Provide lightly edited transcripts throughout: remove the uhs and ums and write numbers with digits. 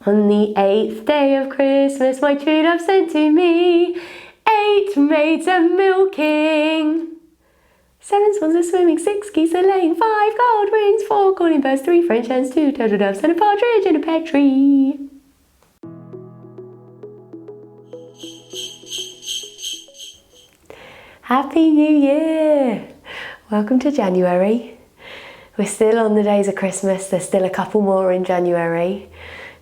On the 8th day of Christmas, my true love sent to me 8 maids a milking, 7 swans a swimming, 6 geese a laying, 5 gold rings, 4 calling birds, 3 French hens, 2 turtle doves, and a partridge in a pear tree. Happy New Year! Welcome to January. We're still on the days of Christmas. There's still a couple more in January,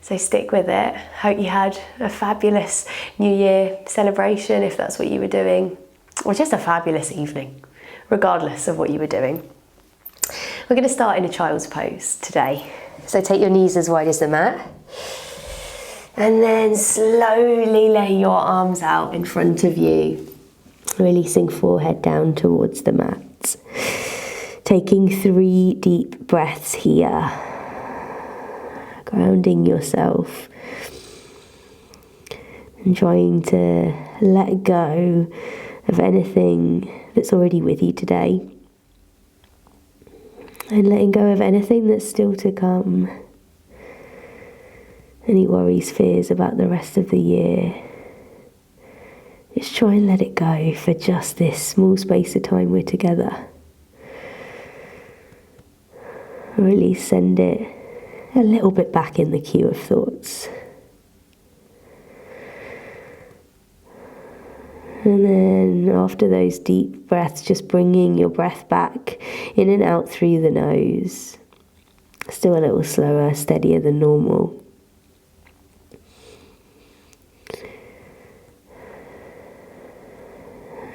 so stick with it. Hope you had a fabulous New Year celebration, if that's what you were doing, or just a fabulous evening, regardless of what you were doing. We're going to start in a child's pose today. So take your knees as wide as the mat, and then slowly lay your arms out in front of you, releasing forehead down towards the mat. Taking 3 deep breaths here, grounding yourself and trying to let go of anything that's already with you today, and letting go of anything that's still to come, any worries, fears about the rest of the year. Just try and let it go for just this small space of time we're together. Really send it a little bit back in the queue of thoughts. And then after those deep breaths, just bringing your breath back in and out through the nose. Still a little slower, steadier than normal.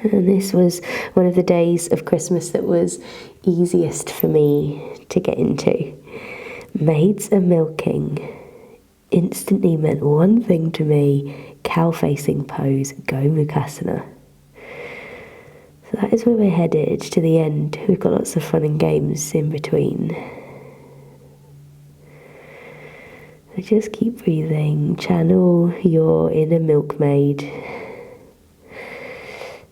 And this was one of the days of Christmas that was easiest for me to get into. Maids are milking instantly meant one thing to me: cow-facing pose, gomukhasana. So that is where we're headed to the end. We've got lots of fun and games in between. So just keep breathing, channel your inner milkmaid.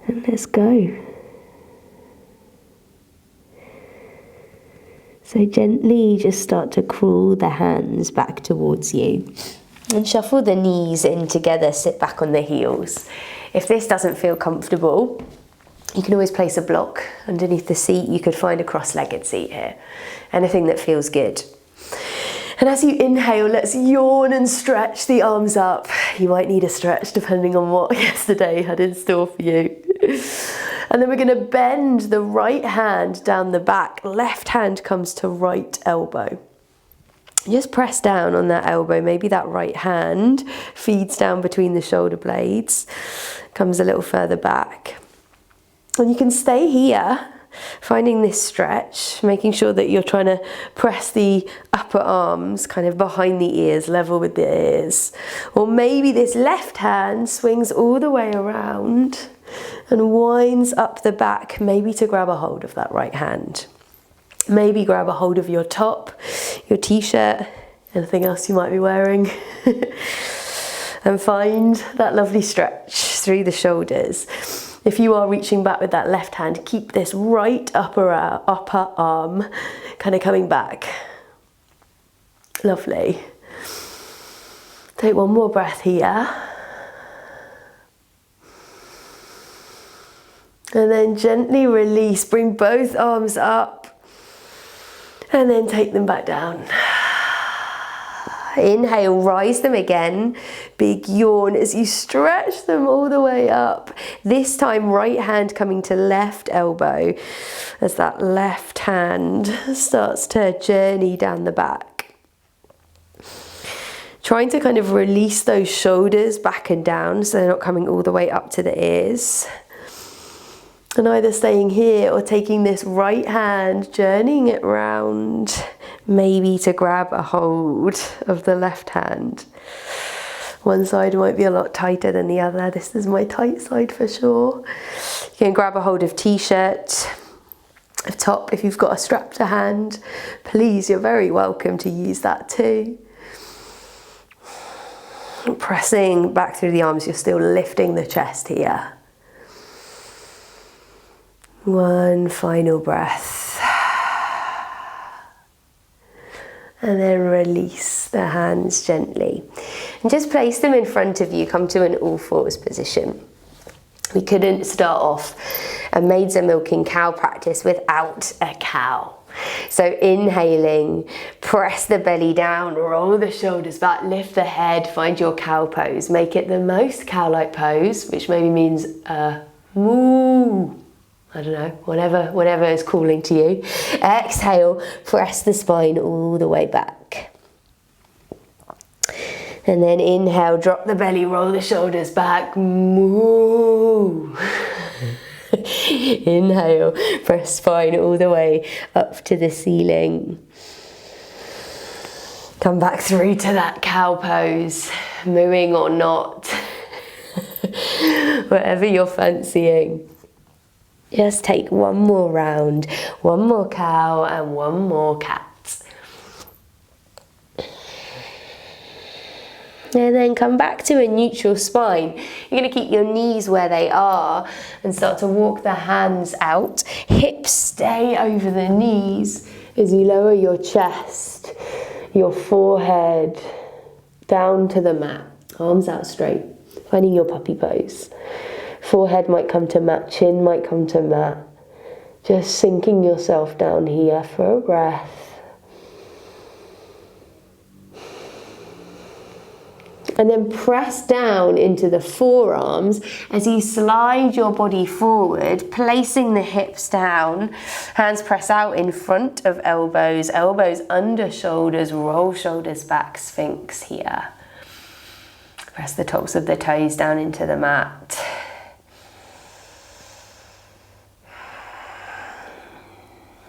And let's go. So gently just start to crawl the hands back towards you and shuffle the knees in together, sit back on the heels. If this doesn't feel comfortable, you can always place a block underneath the seat. You could find a cross-legged seat here. Anything that feels good. And as you inhale, let's yawn and stretch the arms up. You might need a stretch depending on what yesterday had in store for you. And then we're going to bend the right hand down the back. Left hand comes to right elbow. Just press down on that elbow. Maybe that right hand feeds down between the shoulder blades, comes a little further back. And you can stay here, finding this stretch, making sure that you're trying to press the upper arms kind of behind the ears, level with the ears. Or maybe this left hand swings all the way around and winds up the back, maybe to grab a hold of that right hand. Maybe grab a hold of your top, your t-shirt, anything else you might be wearing. And find that lovely stretch through the shoulders. If you are reaching back with that left hand, keep this right upper arm kind of coming back. Lovely. Take one more breath here. And then gently release, bring both arms up and then take them back down. Inhale, rise them again. Big yawn as you stretch them all the way up. This time, right hand coming to left elbow as that left hand starts to journey down the back. Trying to kind of release those shoulders back and down so they're not coming all the way up to the ears. And either staying here or taking this right hand, journeying it round, maybe to grab a hold of the left hand. One side might be a lot tighter than the other. This is my tight side for sure. You can grab a hold of t-shirt, of top. If you've got a strap to hand, please, you're very welcome to use that too. Pressing back through the arms, you're still lifting the chest here. One final breath. And then release. the hands gently. And just place them in front of you, come to an all fours position. We couldn't start off a maids are milking cow practice without a cow. So inhaling, press the belly down, roll the shoulders back, lift the head, find your cow pose. Make it the most cow-like pose, which maybe means moo. I don't know, whatever is calling to you. Exhale, press the spine all the way back. And then inhale, drop the belly, roll the shoulders back, moo. Inhale, press spine all the way up to the ceiling. Come back through to that cow pose, mooing or not, whatever you're fancying. Just take one more round, one more cow and one more cat. And then come back to a neutral spine. You're going to keep your knees where they are and start to walk the hands out. Hips stay over the knees as you lower your chest, your forehead down to the mat. Arms out straight, finding your puppy pose. Forehead might come to mat, chin might come to mat. Just sinking yourself down here for a breath. And then press down into the forearms as you slide your body forward, placing the hips down. Hands press out in front of elbows, elbows under shoulders, roll shoulders back, sphinx here. Press the tops of the toes down into the mat.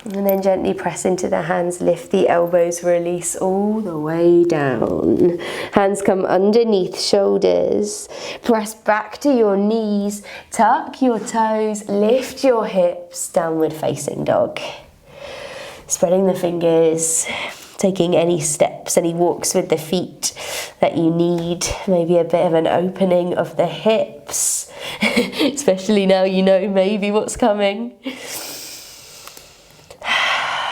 And then gently press into the hands, lift the elbows, release all the way down. Hands come underneath shoulders. Press back to your knees, tuck your toes, lift your hips, downward facing dog. Spreading the fingers, taking any steps, any walks with the feet that you need. Maybe a bit of an opening of the hips, especially now you know maybe what's coming.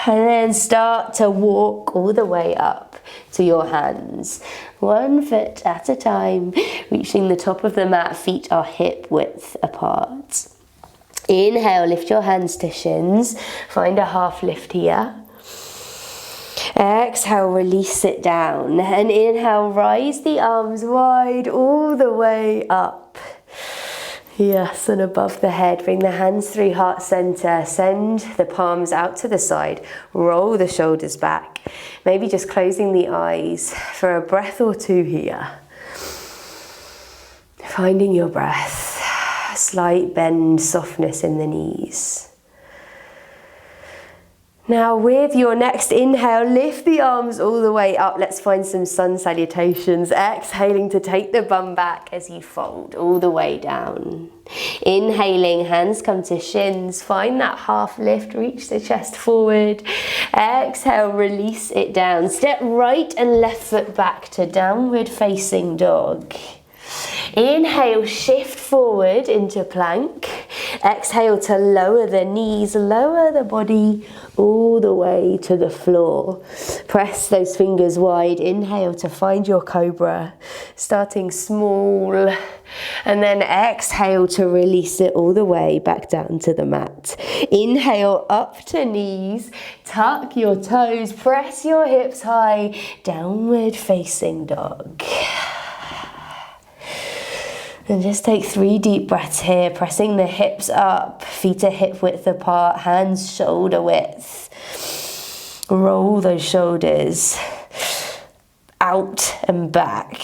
And then start to walk all the way up to your hands. 1 foot at a time, reaching the top of the mat, feet are hip width apart. Inhale, lift your hands to shins, find a half lift here. Exhale, release it down. And inhale, rise the arms wide all the way up. Yes, and above the head, bring the hands through heart center, send the palms out to the side, roll the shoulders back, maybe just closing the eyes for a breath or two here. Finding your breath, slight bend, softness in the knees. Now with your next inhale, lift the arms all the way up. Let's find some sun salutations. Exhaling to take the bum back as you fold all the way down. Inhaling, hands come to shins. Find that half lift, reach the chest forward. Exhale, release it down. Step right and left foot back to downward facing dog. Inhale, shift forward into plank. Exhale to lower the knees, lower the body all the way to the floor. Press those fingers wide. Inhale to find your cobra, starting small. And then exhale to release it all the way back down to the mat. Inhale up to knees, tuck your toes, press your hips high, downward facing dog. And just take 3 deep breaths here, pressing the hips up, feet are hip width apart, hands shoulder width. Roll those shoulders out and back.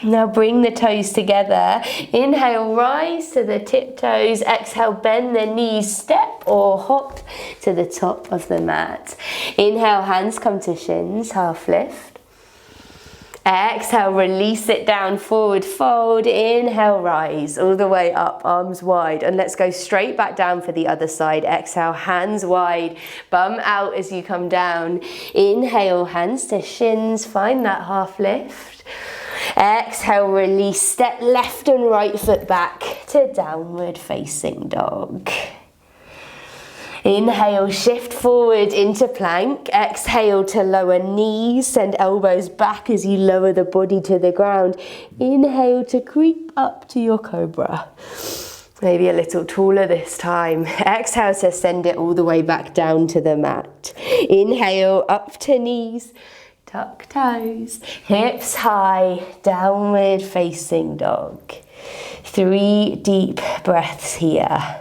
Now bring the toes together. Inhale, rise to the tiptoes. Exhale, bend the knees, step or hop to the top of the mat. Inhale, hands come to shins, half lift. Exhale, release it down, forward fold. Inhale, rise all the way up, arms wide. And let's go straight back down for the other side. Exhale, hands wide, bum out as you come down. Inhale, hands to shins, find that half lift. Exhale, release, step left and right foot back to downward facing dog. Inhale, shift forward into plank. Exhale to lower knees. Send elbows back as you lower the body to the ground. Inhale to creep up to your cobra. Maybe a little taller this time. Exhale to send it all the way back down to the mat. Inhale, up to knees. Tuck toes. Hips high. Downward facing dog. 3 deep breaths here.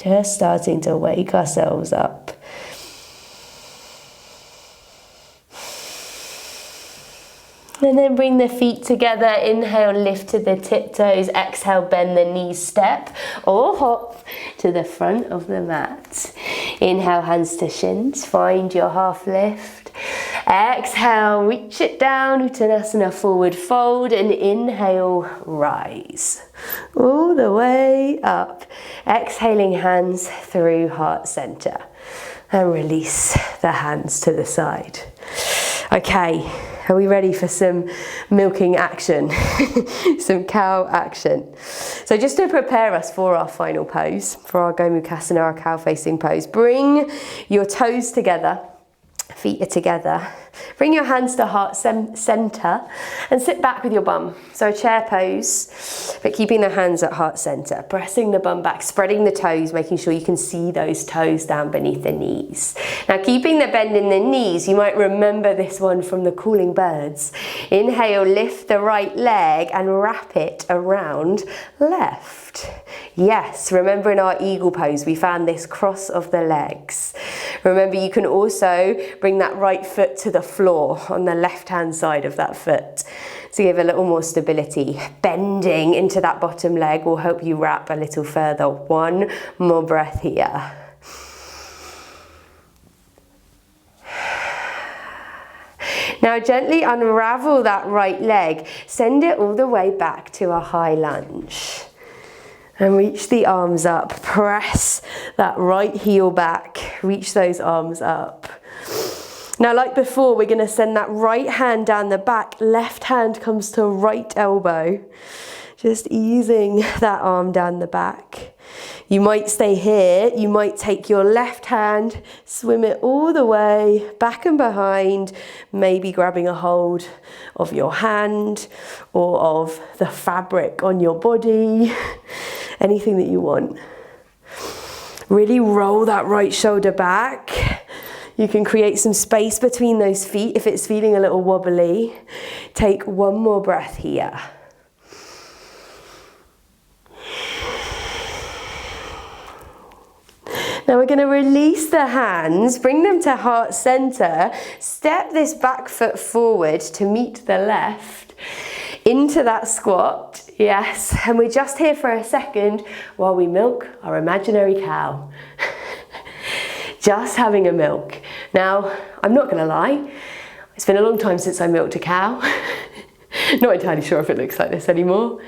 Just starting to wake ourselves up. And then bring the feet together. Inhale, lift to the tiptoes. Exhale, bend the knees, step or hop to the front of the mat. Inhale, hands to shins. Find your half lift. Exhale, reach it down. Uttanasana, forward fold. And inhale, rise. All the way up. Exhaling, hands through heart center. And release the hands to the side. Okay. Are we ready for some milking action? Some cow action. So just to prepare us for our final pose, for our gomukhasana, our cow facing pose, bring your toes together, feet are together. Bring your hands to heart center and sit back with your bum. So chair pose, but keeping the hands at heart center. Pressing the bum back, spreading the toes, making sure you can see those toes down beneath the knees. Now keeping the bend in the knees, you might remember this one from the Calling Birds. Inhale, lift the right leg and wrap it around left. Yes, remember in our eagle pose, we found this cross of the legs. Remember, you can also bring that right foot to the floor on the left-hand side of that foot to give a little more stability. Bending into that bottom leg will help you wrap a little further. One more breath here. Now gently unravel that right leg. Send it all the way back to a high lunge. And reach the arms up. Press that right heel back. Reach those arms up. Now, like before, we're going to send that right hand down the back. Left hand comes to right elbow. Just easing that arm down the back. You might stay here. You might take your left hand, swim it all the way back and behind, maybe grabbing a hold of your hand or of the fabric on your body. Anything that you want. Really roll that right shoulder back. You can create some space between those feet if it's feeling a little wobbly. Take one more breath here. Now we're going to release the hands, bring them to heart center, step this back foot forward to meet the left, into that squat, yes, and we're just here for a second while we milk our imaginary cow. Just having a milk. Now, I'm not going to lie, it's been a long time since I milked a cow. Not entirely sure if it looks like this anymore.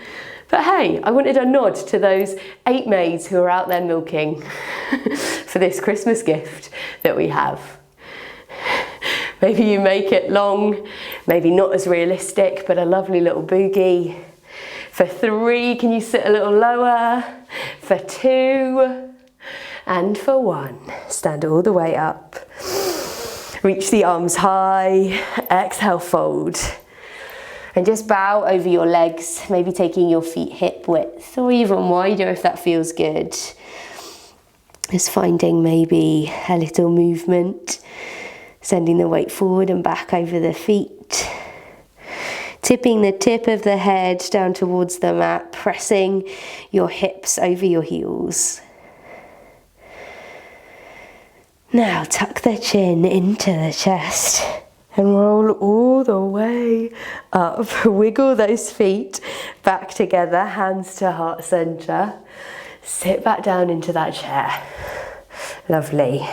But hey, I wanted a nod to those 8 maids who are out there milking for this Christmas gift that we have. Maybe you make it long, maybe not as realistic, but a lovely little boogie. For 3, can you sit a little lower? For 2, and for 1, stand all the way up. Reach the arms high, exhale, fold. And just bow over your legs, maybe taking your feet hip width or even wider if that feels good. Just finding maybe a little movement, sending the weight forward and back over the feet. Tipping the tip of the head down towards the mat, pressing your hips over your heels. Now tuck the chin into the chest. And roll all the way up. Wiggle those feet back together, hands to heart center. Sit back down into that chair. Lovely.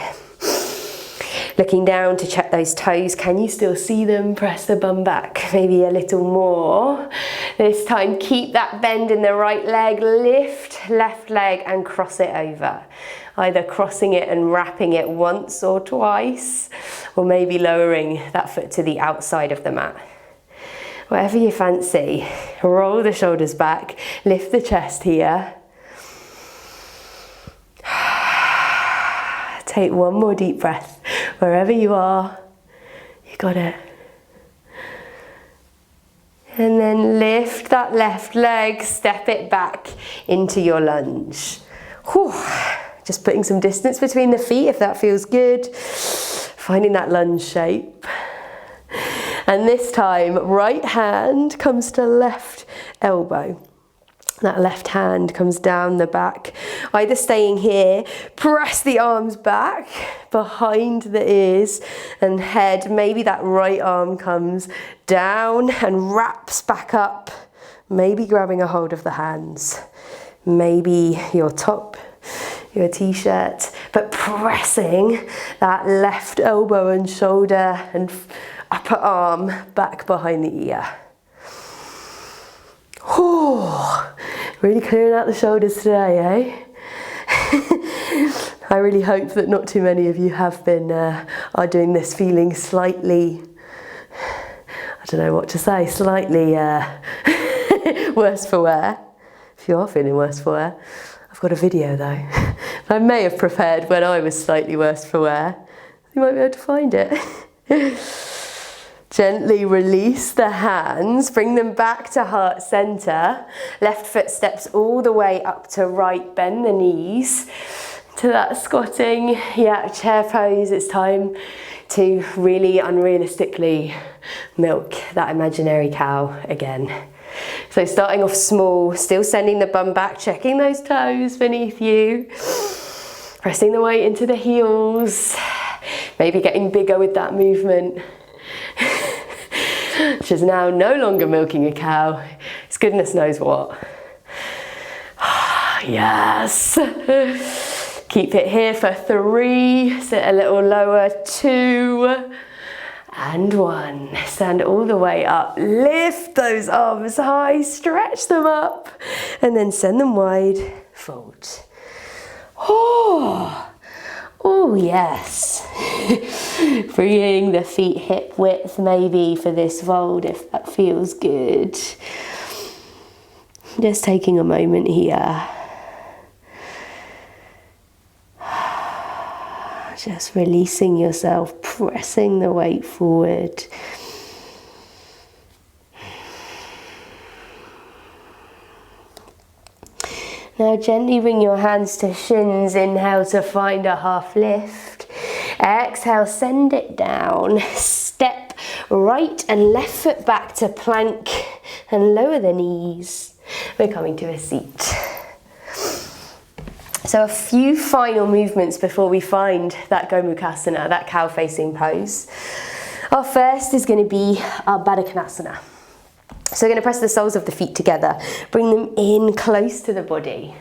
Looking down to check those toes. Can you still see them? Press the bum back, maybe a little more. This time, keep that bend in the right leg. Lift left leg and cross it over. Either crossing it and wrapping it once or twice, or maybe lowering that foot to the outside of the mat. Whatever you fancy. Roll the shoulders back, lift the chest here. Take one more deep breath. Wherever you are, you got it. And then lift that left leg, step it back into your lunge. Whew. Just putting some distance between the feet if that feels good. Finding that lunge shape. And this time, right hand comes to left elbow. That left hand comes down the back, either staying here, press the arms back behind the ears and head. Maybe that right arm comes down and wraps back up, maybe grabbing a hold of the hands, maybe your top, your t-shirt, but pressing that left elbow and shoulder and upper arm back behind the ear. Oh, really clearing out the shoulders today, eh? I really hope that not too many of you have been, are doing this feeling slightly, I don't know what to say, slightly worse for wear. If you are feeling worse for wear, I've got a video though. I may have prepared when I was slightly worse for wear. You might be able to find it. Gently release the hands, bring them back to heart center. Left foot steps all the way up to right, bend the knees to that squatting chair pose. It's time to really unrealistically milk that imaginary cow again. So starting off small, still sending the bum back, checking those toes beneath you, pressing the weight into the heels, maybe getting bigger with that movement. Which is now no longer milking a cow, it's goodness knows what. Yes. Keep it here for 3, sit a little lower, 2, and 1. Stand all the way up, lift those arms high, stretch them up, and then send them wide, fold. Oh yes. Freeing the feet hip width maybe for this fold if that feels good. Just taking a moment here. Just releasing yourself, pressing the weight forward. Now gently bring your hands to shins. Inhale to find a half lift. Exhale, send it down. Step right and left foot back to plank and lower the knees. We're coming to a seat. So a few final movements before we find that gomukhasana, that cow facing pose. Our first is going to be our Badakanasana. So we're going to press the soles of the feet together, bring them in close to the body,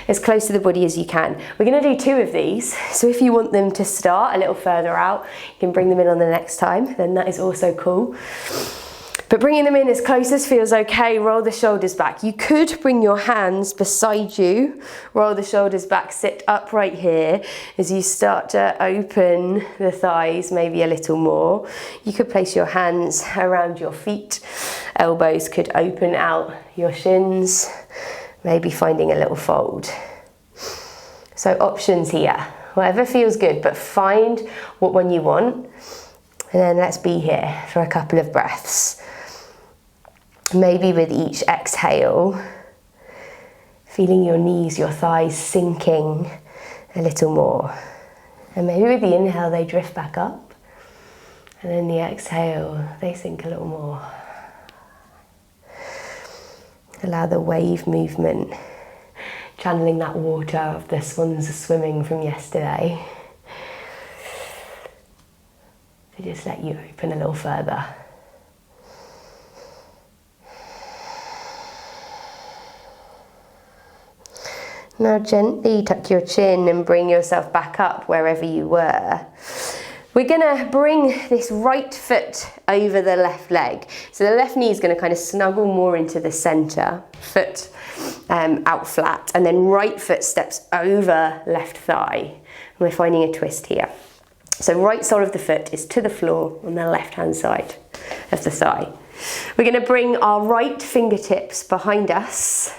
as close to the body as you can. We're going to do 2 of these, so if you want them to start a little further out, you can bring them in on the next time, then that is also cool. But bringing them in as close as feels okay, roll the shoulders back. You could bring your hands beside you, roll the shoulders back, sit upright here as you start to open the thighs maybe a little more. You could place your hands around your feet, elbows could open out your shins, maybe finding a little fold. So options here, whatever feels good, but find what one you want. And then let's be here for a couple of breaths. Maybe with each exhale, feeling your knees, your thighs sinking a little more. And maybe with the inhale, they drift back up. And then the exhale, they sink a little more. Allow the wave movement, channeling that water of the swans swimming from yesterday, to just let you open a little further. Now gently tuck your chin and bring yourself back up wherever you were. We're gonna bring this right foot over the left leg. So the left knee is gonna kind of snuggle more into the center, foot out flat, and then right foot steps over left thigh. And we're finding a twist here. So right sole of the foot is to the floor on the left-hand side of the thigh. We're going to bring our right fingertips behind us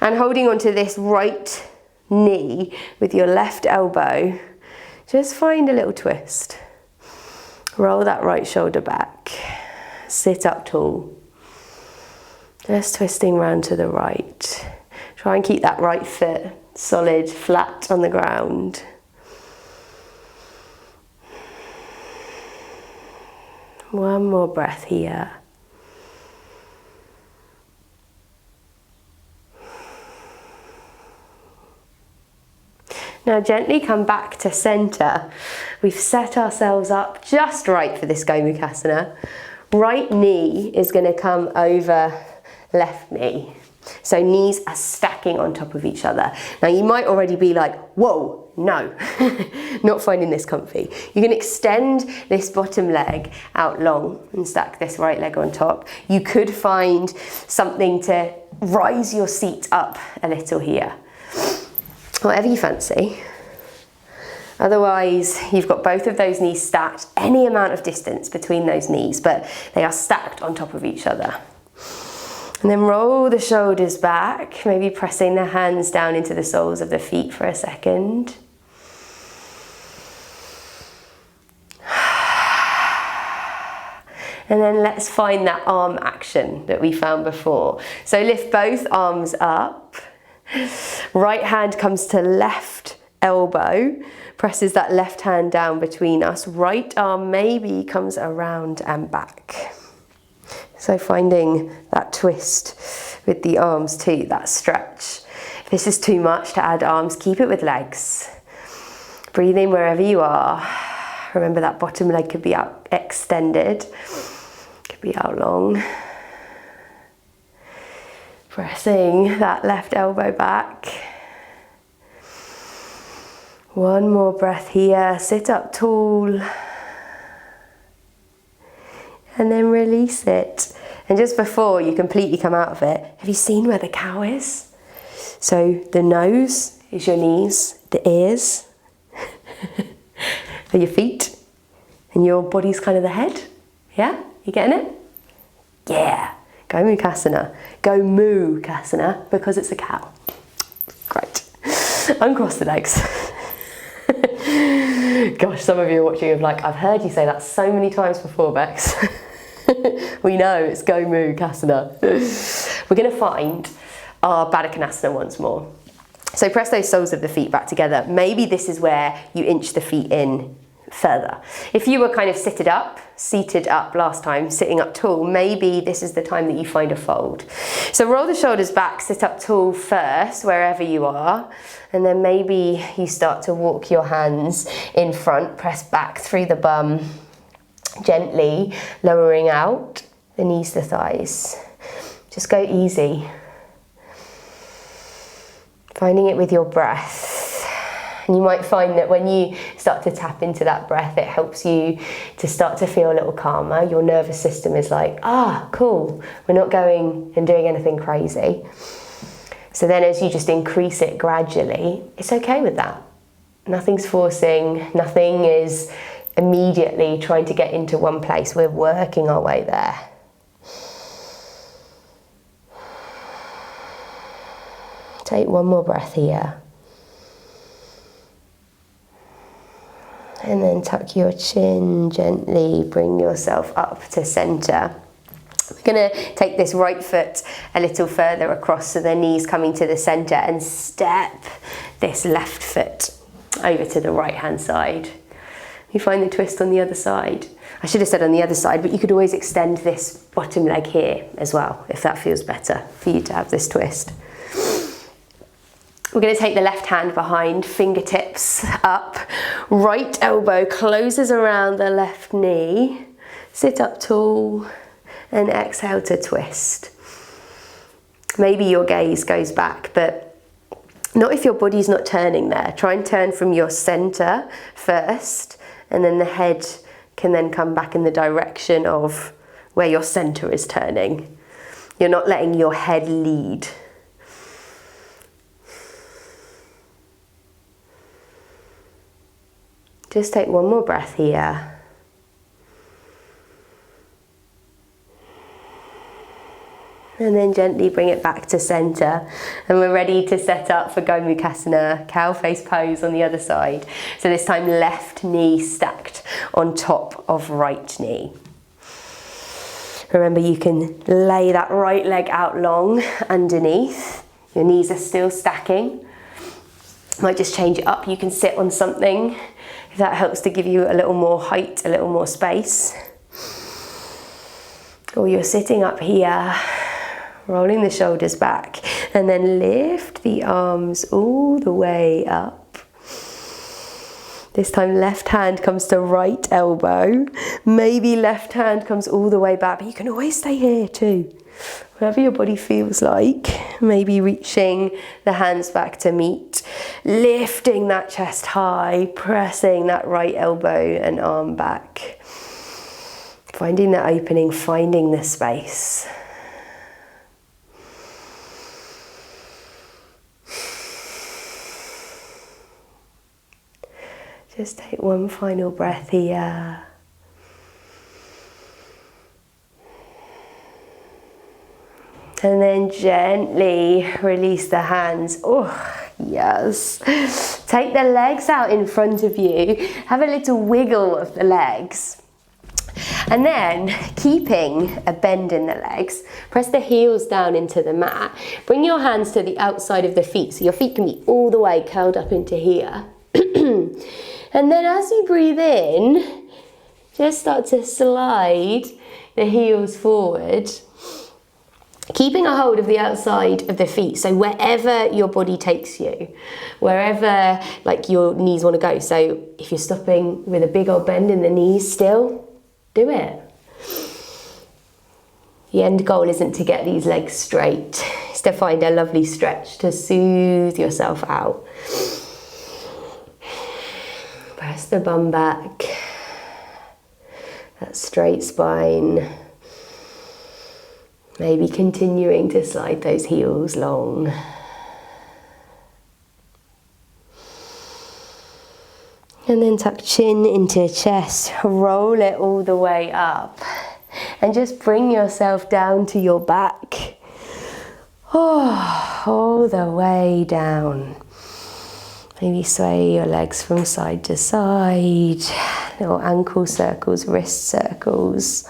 and holding onto this right knee with your left elbow, just find a little twist. Roll that right shoulder back. Sit up tall. Just twisting round to the right. Try and keep that right foot solid, flat on the ground. One more breath here. Now gently come back to center. We've set ourselves up just right for this gomukhasana. Right knee is going to come over left knee. So knees are stacking on top of each other. Now you might already be like, whoa, no, not finding this comfy. You can extend this bottom leg out long and stack this right leg on top. You could find something to rise your seat up a little here. Whatever you fancy. Otherwise, you've got both of those knees stacked, any amount of distance between those knees, but they are stacked on top of each other. And then roll the shoulders back, maybe pressing the hands down into the soles of the feet for a second. And then let's find that arm action that we found before. So lift both arms up. Right hand comes to left elbow, presses that left hand down between us. Right arm maybe comes around and back. So finding that twist with the arms too, that stretch. If this is too much to add arms, keep it with legs. Breathing wherever you are. Remember that bottom leg could be out extended, could be out long. Pressing that left elbow back. One more breath here, sit up tall. And then release it. And just before you completely come out of it, have you seen where the cow is? So the nose is your knees, the ears are your feet, and your body's kind of the head. Yeah? You getting it? Yeah. Gomukhasana. Gomukhasana, because it's a cow. Great. Uncross the legs. Gosh, some of you are watching and like, I've heard you say that so many times before, Bex. We know it's gomukhasana. We're going to find our Badakanasana once more. So press those soles of the feet back together. Maybe this is where you inch the feet in further. If you were kind of seated up last time, sitting up tall, maybe this is the time that you find a fold. So roll the shoulders back, sit up tall first, wherever you are, and then maybe you start to walk your hands in front, press back through the bum, gently lowering out the knees to the thighs. Just go easy. Finding it with your breath. And you might find that when you start to tap into that breath, it helps you to start to feel a little calmer. Your nervous system is like, ah, cool, we're not going and doing anything crazy. So then as you just increase it gradually, it's okay with that. Nothing's forcing, nothing is immediately trying to get into one place. We're working our way there. Take one more breath here. And then tuck your chin gently, bring yourself up to center. We're going to take this right foot a little further across, so the knees coming to the center, and step this left foot over to the right hand side. You find the twist on the other side. I should have said on the other side, but you could always extend this bottom leg here as well, if that feels better for you to have this twist. We're going to take the left hand behind, fingertips up, right elbow closes around the left knee, sit up tall, and exhale to twist. Maybe your gaze goes back, but not if your body's not turning there. Try and turn from your center first, and then the head can then come back in the direction of where your center is turning. You're not letting your head lead. Just take one more breath here. And then gently bring it back to center. And we're ready to set up for gomukhasana, cow face pose on the other side. So this time left knee stacked on top of right knee. Remember, you can lay that right leg out long underneath. Your knees are still stacking. Might just change it up. You can sit on something if that helps to give you a little more height, a little more space. Or you're sitting up here, rolling the shoulders back, and then lift the arms all the way up. This time left hand comes to right elbow. Maybe left hand comes all the way back, but you can always stay here too. Whatever your body feels like. Maybe reaching the hands back to meet. Lifting that chest high, pressing that right elbow and arm back. Finding the opening, finding the space. Just take one final breath here. And then gently release the hands. Oh, yes. Take the legs out in front of you. Have a little wiggle of the legs. And then, keeping a bend in the legs, press the heels down into the mat. Bring your hands to the outside of the feet, so your feet can be all the way curled up into here. And then as you breathe in, just start to slide the heels forward, keeping a hold of the outside of the feet, so wherever your body takes you, wherever like your knees want to go. So if you're stopping with a big old bend in the knees still, do it. The end goal isn't to get these legs straight, it's to find a lovely stretch to soothe yourself out. Press the bum back, that straight spine. Maybe continuing to slide those heels long. And then tuck chin into chest, roll it all the way up. And just bring yourself down to your back. Oh, all the way down. Maybe sway your legs from side to side. Little ankle circles, wrist circles.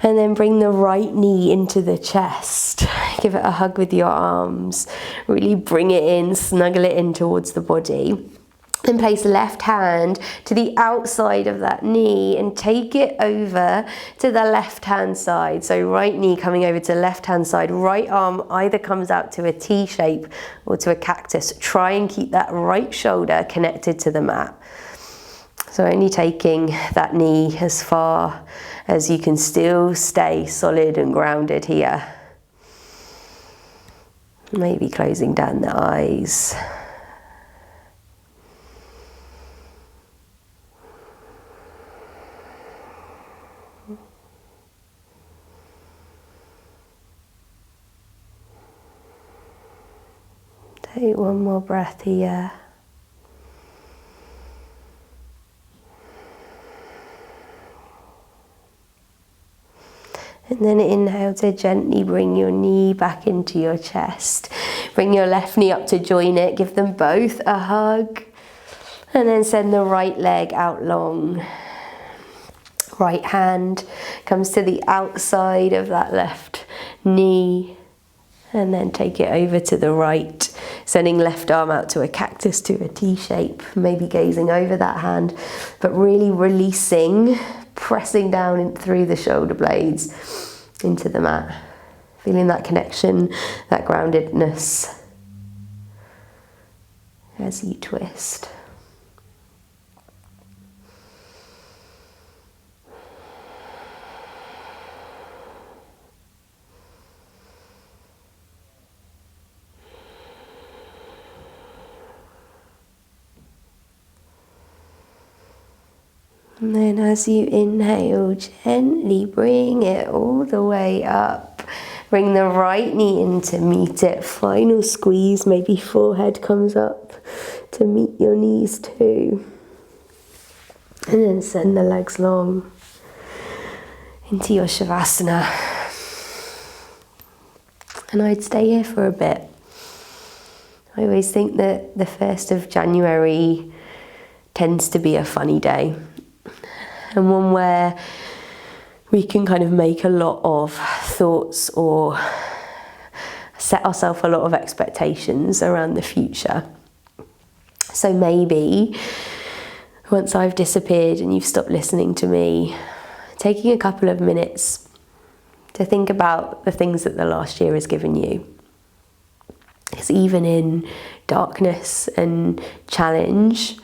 And then bring the right knee into the chest. Give it a hug with your arms. Really bring it in, snuggle it in towards the body. Then place left hand to the outside of that knee and take it over to the left hand side. So right knee coming over to left hand side. Right arm either comes out to a T shape or to a cactus. Try and keep that right shoulder connected to the mat. So only taking that knee as far as you can still stay solid and grounded here. Maybe closing down the eyes. Take one more breath here. And then inhale to gently bring your knee back into your chest. Bring your left knee up to join it. Give them both a hug. And then send the right leg out long. Right hand comes to the outside of that left knee. And then take it over to the right. Sending left arm out to a cactus, to a T shape. Maybe gazing over that hand. But really releasing, pressing down in through the shoulder blades into the mat. Feeling that connection, that groundedness as you twist. And then as you inhale, gently bring it all the way up. Bring the right knee in to meet it. Final squeeze, maybe forehead comes up to meet your knees too. And then send the legs long into your Shavasana. and I'd stay here for a bit. I always think that the 1st of January tends to be a funny day, and one where we can kind of make a lot of thoughts or set ourselves a lot of expectations around the future. So maybe once I've disappeared and you've stopped listening to me, taking a couple of minutes to think about the things that the last year has given you. Because even in darkness and challenge,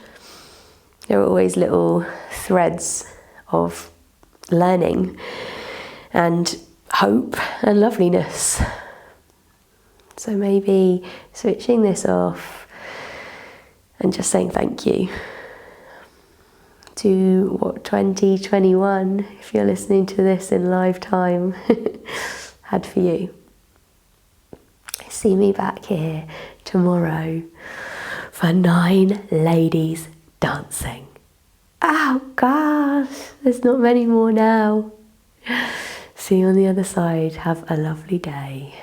there are always little threads of learning and hope and loveliness. So maybe switching this off and just saying thank you to what 2021, if you're listening to this in live time, had for you. See me back here tomorrow for 9 ladies dancing. Oh gosh, there's not many more now. See you on the other side. Have a lovely day.